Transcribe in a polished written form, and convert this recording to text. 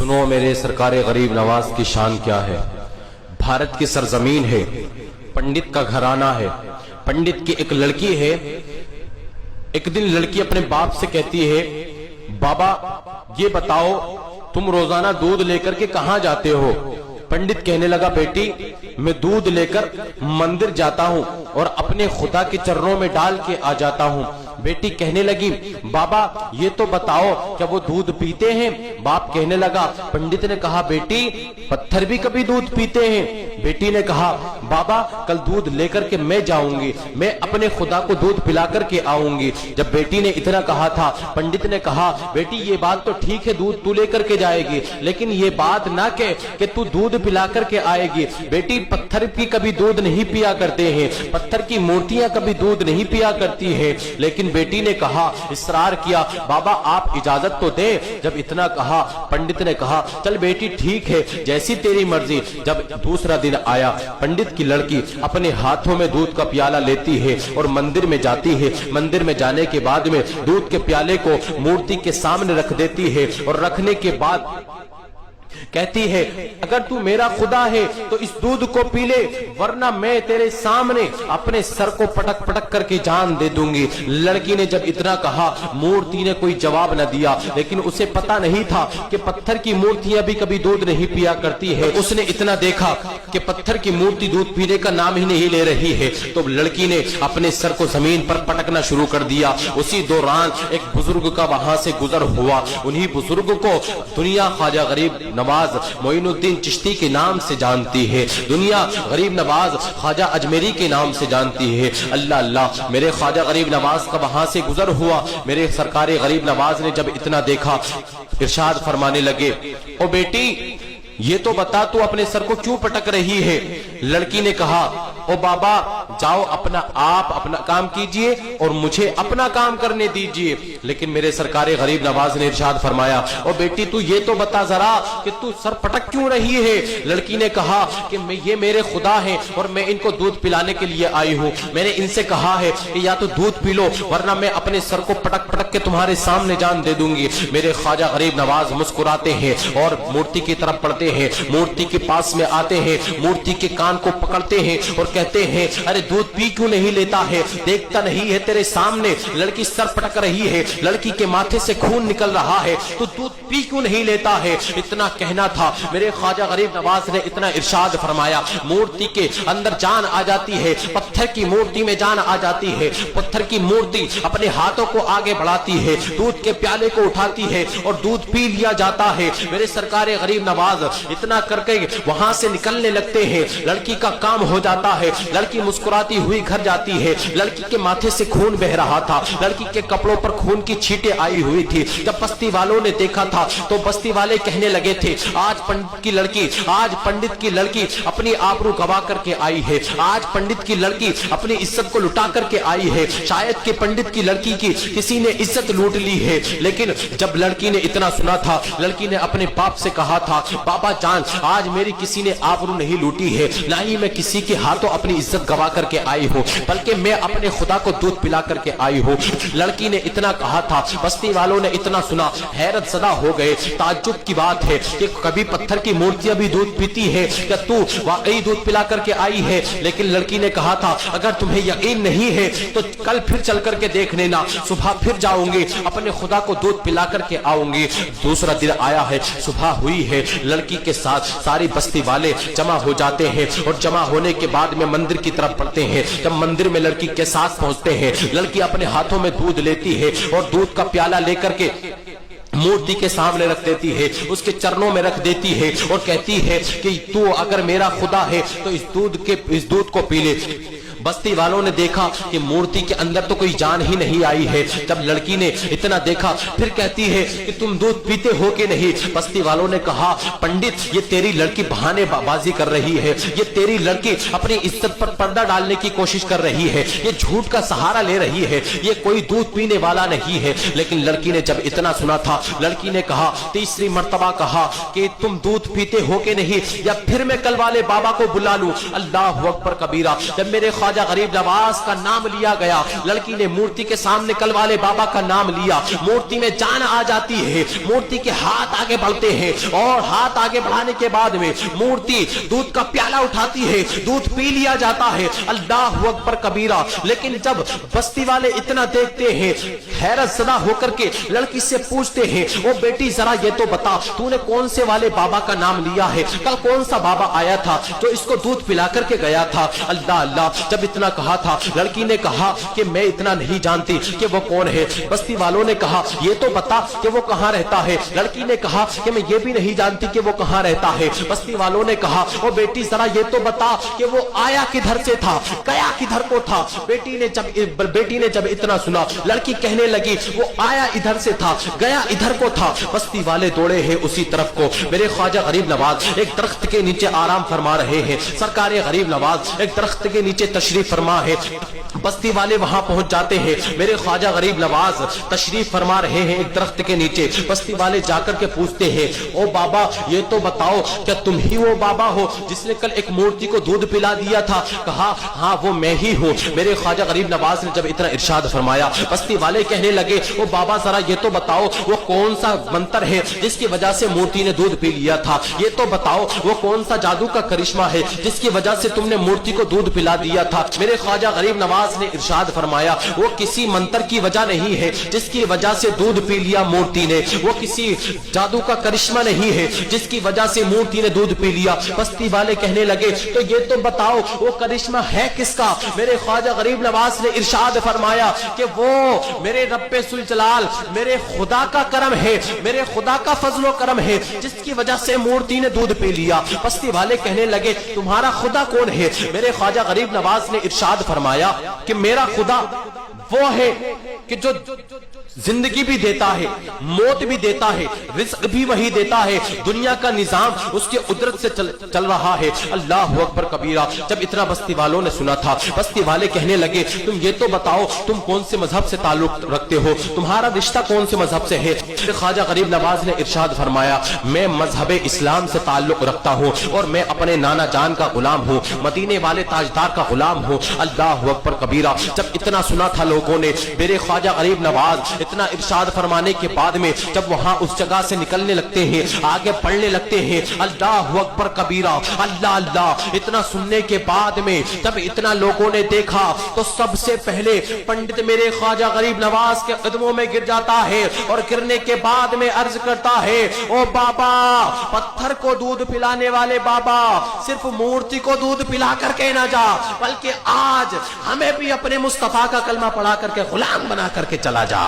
सुनो मेरे सरकार गरीब नवाज की शान क्या है। भारत की सरजमीन है, पंडित का घराना है, पंडित की एक लड़की है। एक दिन लड़की अपने बाप से कहती है, बाबा ये बताओ तुम रोजाना दूध लेकर के कहां जाते हो। पंडित कहने लगा, बेटी मैं दूध लेकर मंदिर जाता हूं और अपने खुदा के चरणों में डाल के आ जाता हूं। बेटी कहने लगी, बाबा ये तो बताओ क्या वो दूध पीते हैं। बाप कहने लगा, पंडित ने कहा, बेटी पत्थर भी कभी दूध पीते हैं। बेटी ने कहा, बाबा कल दूध लेकर के मैं जाऊंगी, मैं अपने खुदा को दूध पिला करके आऊंगी। जब बेटी ने इतना कहा था, पंडित ने कहा, बेटी ये बात तो ठीक है, दूध तू लेकर के जाएगी, लेकिन ये बात ना कह कि तू दूध पिला करके आएगी। बेटी पत्थर की कभी दूध नहीं पिया करते हैं, पत्थर की मूर्तियां कभी दूध नहीं पिया करती है। लेकिन बेटी ने कहा, इसरार किया, बाबा आप इजाजत तो दे। जब इतना कहा, पंडित ने कहा, चल बेटी ठीक है, जैसी तेरी मर्जी। जब दूसरा दिन आया, पंडित की लड़की अपने हाथों में दूध का प्याला लेती है और मंदिर में जाती है। मंदिर में जाने के बाद में दूध के प्याले को मूर्ति के सामने रख देती है और रखने के बाद कहती है, अगर तू मेरा खुदा है तो इस दूध को पी ले, वरना मैं तेरे सामने अपने सर को पटक पटक करके जान दे दूंगी। लड़की ने जब इतना कहा, मूर्ति ने कोई जवाब न दिया, लेकिन उसे पता नहीं था कि पत्थर की मूर्तियां भी कभी दूध नहीं पिया करती है। उसने इतना देखा कि पत्थर की मूर्ति दूध पीने का नाम ही नहीं ले रही है, तो लड़की ने अपने सर को जमीन पर पटकना शुरू कर दिया। उसी दौरान एक बुजुर्ग का वहां से गुजर हुआ। उन्हीं बुजुर्ग को दुनिया ख्वाजा गरीब नवाज मोइनुद्दीन चिश्ती के नाम से जानती है, दुनिया गरीब नवाज ख्वाजा अजमेरी के नाम से जानती है। अल्लाह अल्लाह, मेरे ख्वाजा गरीब नवाज का वहां से गुजर हुआ। मेरे सरकार गरीब नवाज ने जब इतना देखा, इरशाद फरमाने लगे, ओ बेटी ये तो बता तू अपने सर को क्यों पटक रही है। लड़की ने कहा, ओ बाबा जाओ आप अपना काम कीजिए और मुझे अपना काम करने दीजिए। लेकिन मेरे सरकार गरीब नवाज ने इरशाद फरमाया, ओ बेटी तू ये तो बता जरा कि तू सर पटक क्यों रही है। लड़की ने कहा कि ये मेरे खुदा है और मैं इनको दूध पिलाने के लिए आई हूँ। मैंने इनसे कहा है कि या तो दूध पी लो, वरना मैं अपने सर को पटक पटक के तुम्हारे सामने जान दे दूंगी। मेरे ख्वाजा गरीब नवाज मुस्कुराते हैं और मूर्ति की तरफ बढ़ते हैं, मूर्ति के पास में आते हैं, मूर्ति के कान को पकड़ते हैं और कहते हैं, अरे दूध पी क्यों नहीं लेता है, देखता नहीं है तेरे सामने लड़की सर पटक रही है, लड़की के माथे से खून निकल रहा है, तो दूध पी क्यों नहीं लेता है। इतना कहना था, मेरे ख्वाजा गरीब नवाज ने इतना इरशाद फरमाया, मूर्ति के अंदर जान आ जाती है, पत्थर की मूर्ति में जान आ जाती है। पत्थर की मूर्ति अपने हाथों को आगे बढ़ाती है, दूध के प्याले को उठाती है और दूध पी लिया जाता है। मेरे सरकार गरीब नवाज इतना करके वहां से निकलने लगते हैं। लड़की का काम हो जाता है, लड़की मुस्कुराती हुई घर जाती है। लड़की के माथे से खून बह रहा था, लड़की के कपड़ों पर खून की छींटें आई हुई थी। जब बस्ती वालों ने देखा था तो बस्ती वाले कहने लगे थे, आज पंडित की लड़की अपनी आबरू गवा करके आई है, आज पंडित की लड़की अपनी इज्जत को लुटा करके आई है, शायद कि पंडित की लड़की की किसी ने इज्जत लूट ली है। लेकिन जब लड़की ने इतना सुना था, लड़की ने अपने बाप से कहा था, बाबा जान आज मेरी किसी ने आबरू नहीं लूटी है, ना ही मैं किसी के हाथों अपनी इज्जत गवा करके आई हूँ, बल्कि मैं अपने खुदा को दूध पिला करके आई हूँ। लड़की ने इतना कहा था, बस्ती वालों ने इतना सुना, हैरत ज़दा हो गए। ताज्जुब की बात है कि कभी पत्थर की मूर्तियां भी दूध पीती है, क्या तू वाकई दूध पिला करके आई है। लेकिन लड़की ने कहा था, अगर तुम्हें यकीन नहीं है तो कल फिर चल करके देख लेना, सुबह फिर जाऊंगी, अपने खुदा को दूध पिला करके आऊंगी। दूसरा दिन आया है, सुबह हुई है, लड़की के साथ सारी बस्ती वाले जमा हो जाते हैं और जमा होने के बाद में मंदिर की तरफ बढ़ते हैं। जब मंदिर में लड़की के साथ पहुंचते हैं, लड़की अपने हाथों में दूध लेती है और दूध का प्याला लेकर के मूर्ति के सामने रख देती है, उसके चरणों में रख देती है और कहती है कि तू अगर मेरा खुदा है तो इस दूध को पी ले। बस्ती वालों ने देखा कि मूर्ति के अंदर तो कोई जान ही नहीं आई है। जब लड़की ने इतना देखा, फिर कहती है कि तुम दूध पीते हो कि नहीं। बस्ती वालों ने कहा, पंडित ये तेरी लड़की बहाने बाजी कर रही है, ये तेरी लड़की अपनी इज्जत पर पर्दा डालने की कोशिश कर रही है, ये झूठ का सहारा ले रही है, ये कोई दूध पीने वाला नहीं है। लेकिन लड़की ने जब इतना सुना था, लड़की ने कहा, तीसरी मर्तबा कहा कि तुम दूध पीते हो कि नहीं, या फिर मैं कल वाले बाबा को बुला लूं। अल्लाह अकबर कबीरा। जब मेरे ख्वाजा ख्वाजा गरीब नवाज का नाम लिया गया। लड़की ने मूर्ति के सामने कल वाले बाबा का नाम लिया। मूर्ति में जान आ जाती है, मूर्ति के हाथ आगे बढ़ते हैं और हाथ आगे बढ़ाने के बाद में मूर्ति दूध का प्याला उठाती है, दूध पी लिया जाता है। अल्लाह अकबर कबीरा। लेकिन जब बस्ती वाले इतना देखते हैं, हैरत ज़दा होकर के लड़की से पूछते हैं, ओ बेटी जरा ये तो बता, तूने कौन से वाले बाबा का नाम लिया है? कल कौन सा बाबा आया था जो इसको दूध पिला करके गया था? अल्लाह अल्लाह। जब इतना कहा था, लड़की ने कहा कि मैं इतना नहीं जानती कि वो कौन है। बस्ती वालों ने कहा ये तो बता कि वो कहां रहता है। लड़की ने कहा कि मैं ये भी नहीं जानती कि वो कहां रहता है। बस्ती वालों ने कहा ओ बेटी जरा ये तो बता कि वो आया किधर से था, गया किधर को था? बेटी ने जब इतना सुना, लड़की कहने लगी वो आया इधर से था, गया इधर को था। बस्ती वाले दौड़े हैं उसी तरफ को। मेरे ख्वाजा गरीब नवाज एक दरख्त के नीचे आराम फरमा रहे हैं। सरकार गरीब नवाज एक दरख्त के नीचे तशरीफ फरमा है। बस्ती वाले वहां पहुंच जाते हैं। मेरे ख्वाजा गरीब नवाज तशरीफ फरमा रहे हैं एक दरख्त के नीचे। बस्ती वाले जाकर के पूछते हैं, ओ बाबा ये तो बताओ क्या तुम ही वो बाबा हो जिसने कल एक मूर्ति को दूध पिला दिया था? कहा हाँ वो मैं ही हूँ। मेरे ख्वाजा गरीब नवाज ने जब इतना इरशाद फरमाया, बस्ती वाले कहने लगे ओ बाबा जरा ये तो बताओ वो कौन सा मंत्र है जिसकी वजह से मूर्ति ने दूध पी लिया था? ये तो बताओ वो कौन सा जादू का करिश्मा है जिसकी वजह से तुमने मूर्ति को दूध पिला दिया था? मेरे ख्वाजा गरीब नवाज ने इरशाद फरमाया वो किसी मंत्र की वजह नहीं है जिसकी वजह से दूध पी लिया मूर्ति ने, वो किसी जादू का करिश्मा नहीं है जिसकी वजह से मूर्ति ने दूध पी लिया। बस्ती वाले कहने लगे तो ये तो बताओ वो करिश्मा है किसका? मेरे ख्वाजा गरीब नवाज ने इरशाद फरमाया कि वो मेरे रब्बे सुल जलाल, मेरे खुदा का करम है, मेरे खुदा का फजलो करम है जिसकी वजह से मूर्ति ने दूध पी लिया। बस्ती वाले कहने लगे तुम्हारा खुदा कौन है? मेरे ख्वाजा गरीब नवाज ने इरशाद फरमाया कि मेरा खुदा वो है कि जो जिंदगी भी देता है, मौत भी देता है, रिस्क भी वही देता है, दुनिया का निजाम उसके कुदरत से चल रहा है। अल्लाह अकबर कबीरा। जब इतना बस्ती वालों ने सुना था, बस्ती वाले कहने लगे तुम ये तो बताओ तुम कौन से मजहब से ताल्लुक रखते हो, तुम्हारा रिश्ता कौन से मजहब से है? ख्वाजा गरीब नवाज ने इरशाद फरमाया मैं मजहब इस्लाम से ताल्लुक रखता हूँ और मैं अपने नाना जान का गुलाम हूँ, मदीने वाले ताजदार का गुलाम हूँ। अल्लाह अकबर कबीरा। जब इतना सुना था लोगों ने, मेरे ख्वाजा गरीब नवाज इतना इरशाद फरमाने के बाद में जब वहां उस जगह से निकलने लगते हैं, आगे पढ़ने लगते हैं, अल्लाह अकबर कबीरा, अल्लाह अल्लाह। इतना सुनने के बाद में जब इतना लोगों ने देखा तो सबसे पहले पंडित मेरे ख्वाजा गरीब नवाज के कदमों में गिर जाता है और गिरने के बाद में अर्ज करता है ओ बाबा, पत्थर को दूध पिलाने वाले बाबा, सिर्फ मूर्ति को दूध पिला करके ना जा, बल्कि आज हमें भी अपने मुस्तफा का कलमा पढ़ा करके गुलाम बना करके चला जा।